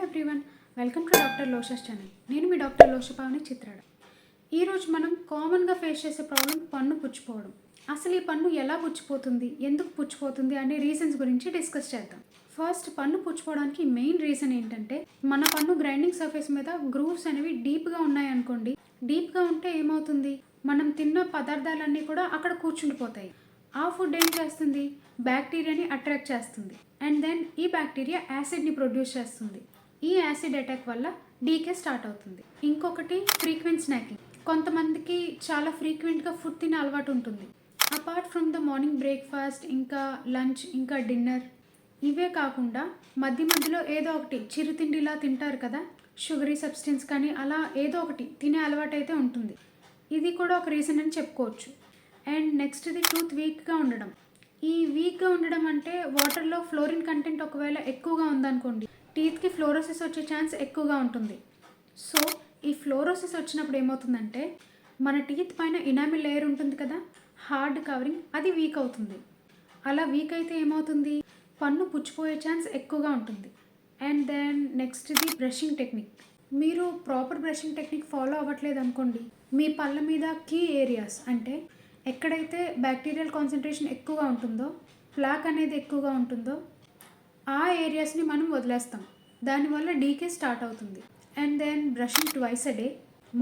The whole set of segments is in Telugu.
ఎవ్రీవన్, వెల్కమ్ టు డాక్టర్ లోషస్ ఛానల్. నేను మీ డాక్టర్ లోషపావని చిత్రాడ. ఈరోజు మనం కామన్గా ఫేస్ చేసే ప్రాబ్లం పన్ను పుచ్చిపోవడం. అసలు ఈ పన్ను ఎలా పుచ్చిపోతుంది, ఎందుకు పుచ్చిపోతుంది అనే రీజన్స్ గురించి డిస్కస్ చేద్దాం. ఫస్ట్, పన్ను పుచ్చిపోవడానికి మెయిన్ రీజన్ ఏంటంటే మన పన్ను గ్రైండింగ్ సర్ఫేస్ మీద గ్రూవ్స్ అనేవి డీప్గా ఉన్నాయనుకోండి. డీప్గా ఉంటే ఏమవుతుంది, మనం తిన్న పదార్థాలన్నీ కూడా అక్కడ కూర్చుండిపోతాయి. ఆ ఫుడ్ ఏం చేస్తుంది, బ్యాక్టీరియాని అట్రాక్ట్ చేస్తుంది. అండ్ దెన్ ఈ బ్యాక్టీరియా యాసిడ్ని ప్రొడ్యూస్ చేస్తుంది. ఈ యాసిడ్ అటాక్ వల్ల డీకే స్టార్ట్ అవుతుంది. ఇంకొకటి ఫ్రీక్వెంట్ స్నాకింగ్. కొంతమందికి చాలా ఫ్రీక్వెంట్గా ఫుడ్ తినే అలవాటు ఉంటుంది. Apart from the morning breakfast, ఇంకా లంచ్, ఇంకా డిన్నర్, ఇవే కాకుండా మధ్య మధ్యలో ఏదో ఒకటి చిరుతిండిలా తింటారు కదా, షుగరీ సబ్స్టెన్స్ కానీ అలా ఏదో ఒకటి తినే అలవాటు అయితే ఉంటుంది. ఇది కూడా ఒక రీజన్ అని చెప్పుకోవచ్చు. అండ్ నెక్స్ట్ది టూత్ వీక్గా ఉండడం. ఈ వీక్గా ఉండడం అంటే వాటర్లో ఫ్లోరిన్ కంటెంట్ ఒకవేళ ఎక్కువగా ఉందనుకోండి, టీత్కి ఫ్లోరోసిస్ వచ్చే ఛాన్స్ ఎక్కువగా ఉంటుంది. సో ఈ ఫ్లోరోసిస్ వచ్చినప్పుడు ఏమవుతుందంటే మన టీత్ పైన ఇనామిల్ లేయర్ ఉంటుంది కదా, హార్డ్ కవరింగ్, అది వీక్ అవుతుంది. అలా వీక్ అయితే ఏమవుతుంది, పన్ను పుచ్చిపోయే ఛాన్స్ ఎక్కువగా ఉంటుంది. అండ్ దెన్ నెక్స్ట్ది బ్రషింగ్ టెక్నిక్. మీరు ప్రాపర్ బ్రషింగ్ టెక్నిక్ ఫాలో అవ్వట్లేదు అనుకోండి, మీ పళ్ళ మీద కీ ఏరియాస్ అంటే ఎక్కడైతే బ్యాక్టీరియల్ కాన్సన్ట్రేషన్ ఎక్కువగా ఉంటుందో, ప్లాక్ అనేది ఎక్కువగా ఉంటుందో, ఆ ఏరియాస్ని మనం వదిలేస్తాం. దానివల్ల డీకే స్టార్ట్ అవుతుంది. And then brushing twice a day.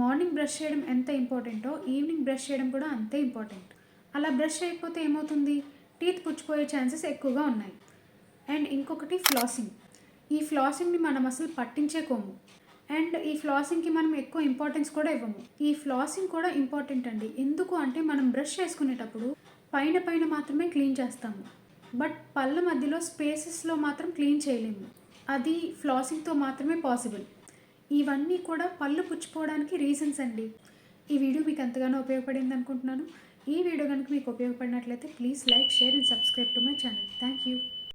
Morning brush చేయడం ఎంత ఇంపార్టెంటో ఈవినింగ్ బ్రష్ చేయడం కూడా అంతే ఇంపార్టెంట్. అలా బ్రష్ అయిపోతే ఏమవుతుంది, టీత్ పుచ్చిపోయే ఛాన్సెస్ ఎక్కువగా ఉన్నాయి. అండ్ ఇంకొకటి ఫ్లాసింగ్. ఈ ఫ్లాసింగ్ని మనం అసలు పట్టించేకోము. అండ్ ఈ ఫ్లాసింగ్కి మనం ఎక్కువ ఇంపార్టెన్స్ కూడా ఇవ్వము. ఈ ఫ్లాసింగ్ కూడా ఇంపార్టెంట్ అండి. ఎందుకు అంటే మనం బ్రష్ చేసుకునేటప్పుడు పైన పైన మాత్రమే క్లీన్ చేస్తాము, బట్ పళ్ళ మధ్యలో స్పేసెస్లో మాత్రం క్లీన్ చేయలేము. అది ఫ్లాసింగ్తో మాత్రమే పాసిబుల్. ఇవన్నీ కూడా పళ్ళు పుచ్చిపోవడానికి రీజన్స్ అండి. ఈ వీడియో మీకు ఎంతగానో ఉపయోగపడింది అనుకుంటున్నాను. ఈ వీడియో కనుక మీకు ఉపయోగపడినట్లయితే please like, share and subscribe to my channel. Thank you.